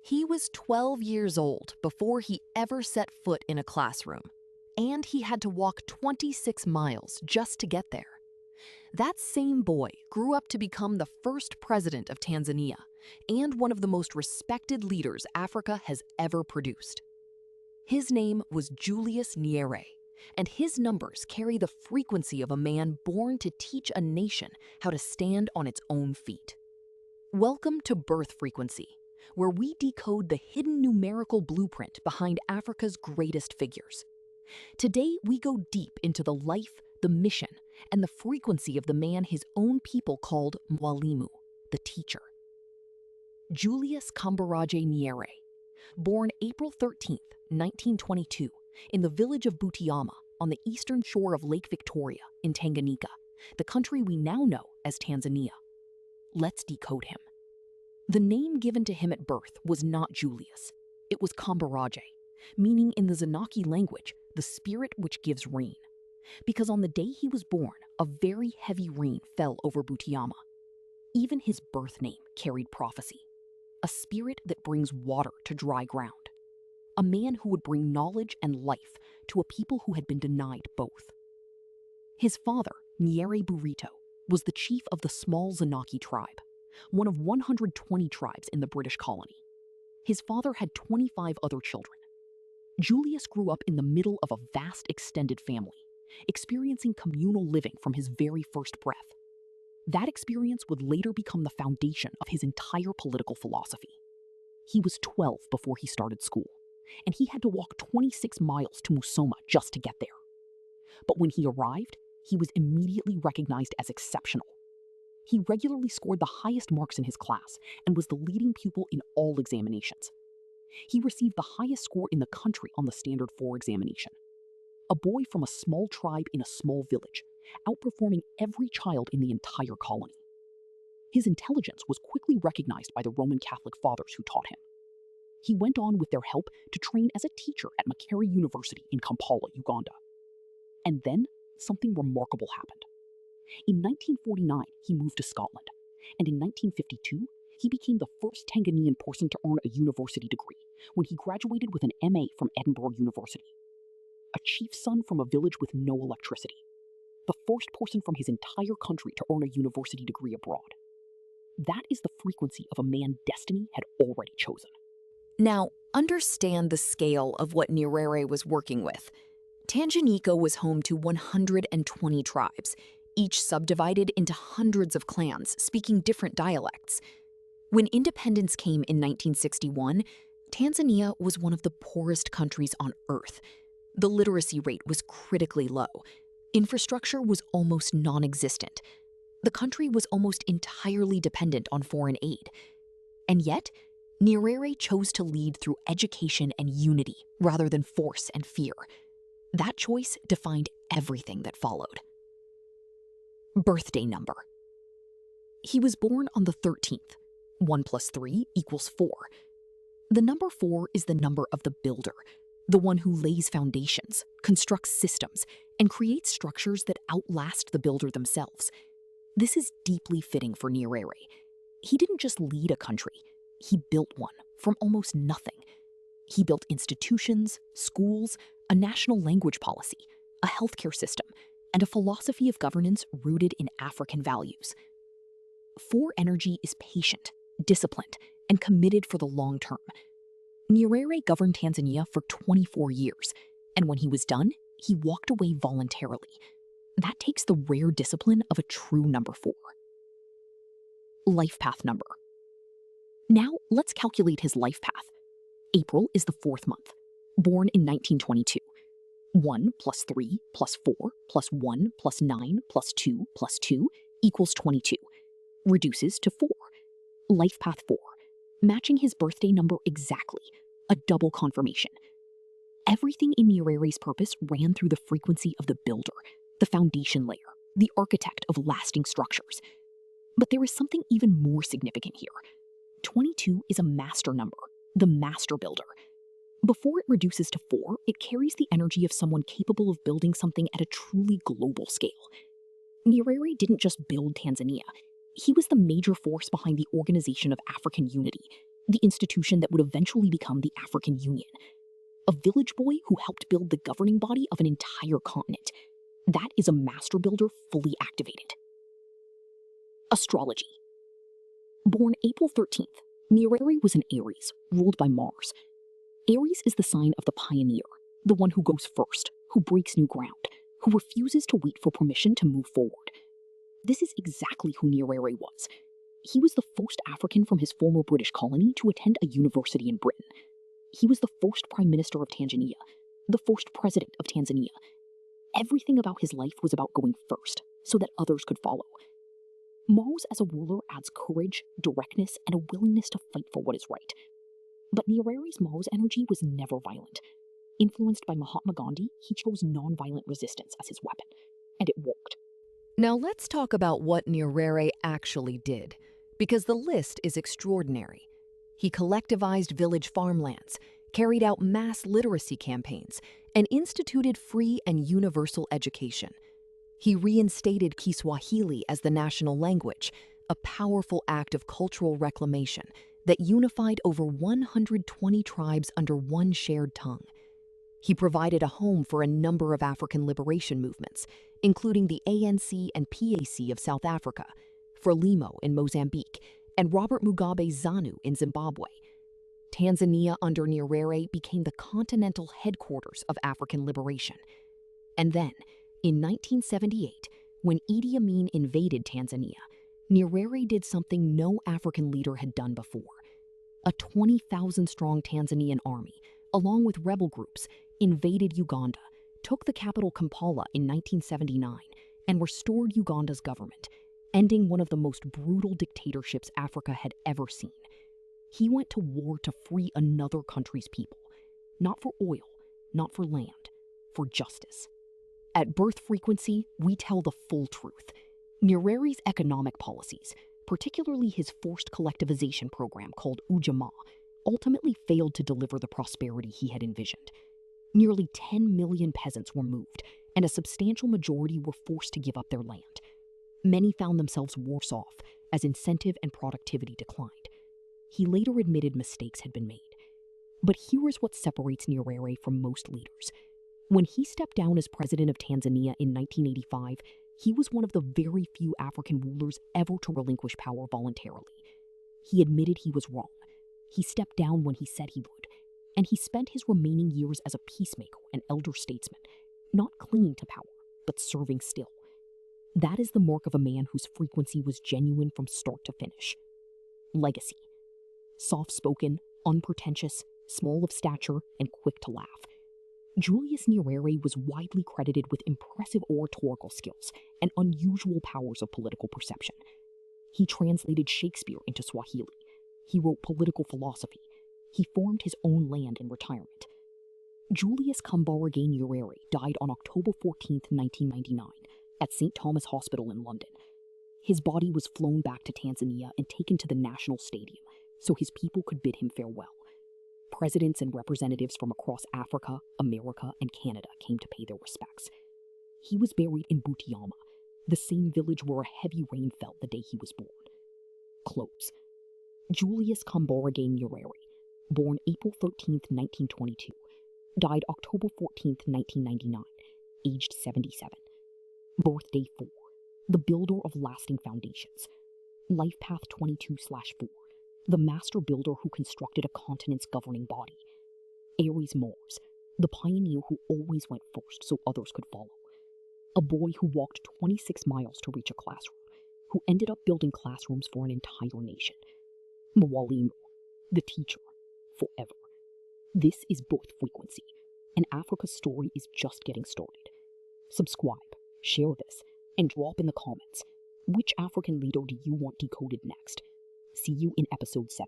He was 12 years old before he ever set foot in a classroom, and he had to walk 26 miles just to get there. That same boy grew up to become the first president of Tanzania and one of the most respected leaders Africa has ever produced. His name was Julius Nyerere, and his numbers carry the frequency of a man born to teach a nation how to stand on its own feet. Welcome to Birth Frequency, where we decode the hidden numerical blueprint behind Africa's greatest figures. Today, we go deep into the life, the mission, and the frequency of the man his own people called Mwalimu, the teacher. Julius Nyerere, born April 13, 1922, in the village of Butiama on the eastern shore of Lake Victoria in Tanganyika, the country we now know as Tanzania. Let's decode him. The name given to him at birth was not Julius. It was Kambarage, meaning in the Zanaki language, the spirit which gives rain. Because on the day he was born, a very heavy rain fell over Butiama. Even his birth name carried prophecy, a spirit that brings water to dry ground, a man who would bring knowledge and life to a people who had been denied both. His father, Nyerere Burito, was the chief of the small Zanaki tribe, one of 120 tribes in the British colony. His father had 25 other children. Julius grew up in the middle of a vast extended family, experiencing communal living from his very first breath. That experience would later become the foundation of his entire political philosophy. He was 12 before he started school, and he had to walk 26 miles to Musoma just to get there. But when he arrived, he was immediately recognized as exceptional. He regularly scored the highest marks in his class and was the leading pupil in all examinations. He received the highest score in the country on the Standard 4 examination. A boy from a small tribe in a small village, outperforming every child in the entire colony. His intelligence was quickly recognized by the Roman Catholic fathers who taught him. He went on with their help to train as a teacher at Makerere University in Kampala, Uganda. And then something remarkable happened. In 1949, he moved to Scotland, and in 1952, he became the first Tanzanian person to earn a university degree when he graduated with an MA from Edinburgh University. A chief's son from a village with no electricity. The first person from his entire country to earn a university degree abroad. That is the frequency of a man destiny had already chosen. Now, understand the scale of what Nyerere was working with. Tanganyika was home to 120 tribes, each subdivided into hundreds of clans speaking different dialects. When independence came in 1961, Tanzania was one of the poorest countries on Earth. The literacy rate was critically low. Infrastructure was almost non-existent. The country was almost entirely dependent on foreign aid. And yet, Nyerere chose to lead through education and unity rather than force and fear. That choice defined everything that followed. Birthday number. He was born on the 13th. 1 plus 3 equals 4. The number 4 is the number of the builder, the one who lays foundations, constructs systems, and creates structures that outlast the builder themselves. This is deeply fitting for Nyerere. He didn't just lead a country, he built one from almost nothing. He built institutions, schools, a national language policy, a healthcare system, and a philosophy of governance rooted in African values. 4 energy is patient, disciplined, and committed for the long term. Nyerere governed Tanzania for 24 years, and when he was done, he walked away voluntarily. That takes the rare discipline of a true number 4. Life path number. Now, let's calculate his life path. April is the 4th month, born in 1922. 1 plus 3 plus 4 plus 1 plus 9 plus 2 plus 2 equals 22. Reduces to 4. Life path 4, matching his birthday number exactly, a double confirmation. Everything in Nyerere's purpose ran through the frequency of the builder, the foundation layer, the architect of lasting structures. But there is something even more significant here. 22 is a master number, the master builder. Before it reduces to 4, it carries the energy of someone capable of building something at a truly global scale. Nyerere didn't just build Tanzania. He was the major force behind the Organization of African Unity, the institution that would eventually become the African Union. A village boy who helped build the governing body of an entire continent. That is a master builder fully activated. Astrology. Born April 13th, Nyerere was an Aries, ruled by Mars. Aries is the sign of the pioneer, the one who goes first, who breaks new ground, who refuses to wait for permission to move forward. This is exactly who Nyerere was. He was the first African from his former British colony to attend a university in Britain. He was the first Prime Minister of Tanzania, the first President of Tanzania. Everything about his life was about going first, so that others could follow. Mars as a ruler adds courage, directness, and a willingness to fight for what is right. But Nyerere's Mars energy was never violent. Influenced by Mahatma Gandhi, he chose non-violent resistance as his weapon, and it worked. Now let's talk about what Nyerere actually did, because the list is extraordinary. He collectivized village farmlands, carried out mass literacy campaigns, and instituted free and universal education. He reinstated Kiswahili as the national language, a powerful act of cultural reclamation that unified over 120 tribes under one shared tongue. He provided a home for a number of African liberation movements, including the ANC and PAC of South Africa, Frelimo in Mozambique, and Robert Mugabe's ZANU in Zimbabwe. Tanzania under Nyerere became the continental headquarters of African liberation. And then, in 1978, when Idi Amin invaded Tanzania, Nyerere did something no African leader had done before. A 20,000-strong Tanzanian army, along with rebel groups, invaded Uganda, took the capital Kampala in 1979, and restored Uganda's government, ending one of the most brutal dictatorships Africa had ever seen. He went to war to free another country's people, not for oil, not for land, for justice. At Birth Frequency, we tell the full truth. Nyerere's economic policies, particularly his forced collectivization program called Ujamaa, ultimately failed to deliver the prosperity he had envisioned. Nearly 10 million peasants were moved, and a substantial majority were forced to give up their land. Many found themselves worse off as incentive and productivity declined. He later admitted mistakes had been made. But here is what separates Nyerere from most leaders. When he stepped down as president of Tanzania in 1985, he was one of the very few African rulers ever to relinquish power voluntarily. He admitted he was wrong. He stepped down when he said he would, and he spent his remaining years as a peacemaker and elder statesman, not clinging to power, but serving still. That is the mark of a man whose frequency was genuine from start to finish. Legacy. Soft-spoken, unpretentious, small of stature, and quick to laugh. Julius Nyerere was widely credited with impressive oratorical skills and unusual powers of political perception. He translated Shakespeare into Swahili. He wrote political philosophy. He formed his own land in retirement. Julius Kambarage Nyerere died on October 14, 1999, at St. Thomas Hospital in London. His body was flown back to Tanzania and taken to the National Stadium so his people could bid him farewell. Presidents and representatives from across Africa, America, and Canada came to pay their respects. He was buried in Butiama, the same village where a heavy rain fell the day he was born. Close. Julius Kambarage Nyerere, born April 13, 1922, died October 14, 1999, aged 77. Birthday 4, the builder of lasting foundations. Life path 22/4, the master builder who constructed a continent's governing body. Aries Mars, the pioneer who always went first so others could follow. A boy who walked 26 miles to reach a classroom, who ended up building classrooms for an entire nation. Mwalimu, the teacher, forever. This is Birth Frequency, and Africa's story is just getting started. Subscribe, share this, and drop in the comments, which African leader do you want decoded next? See you in episode 7.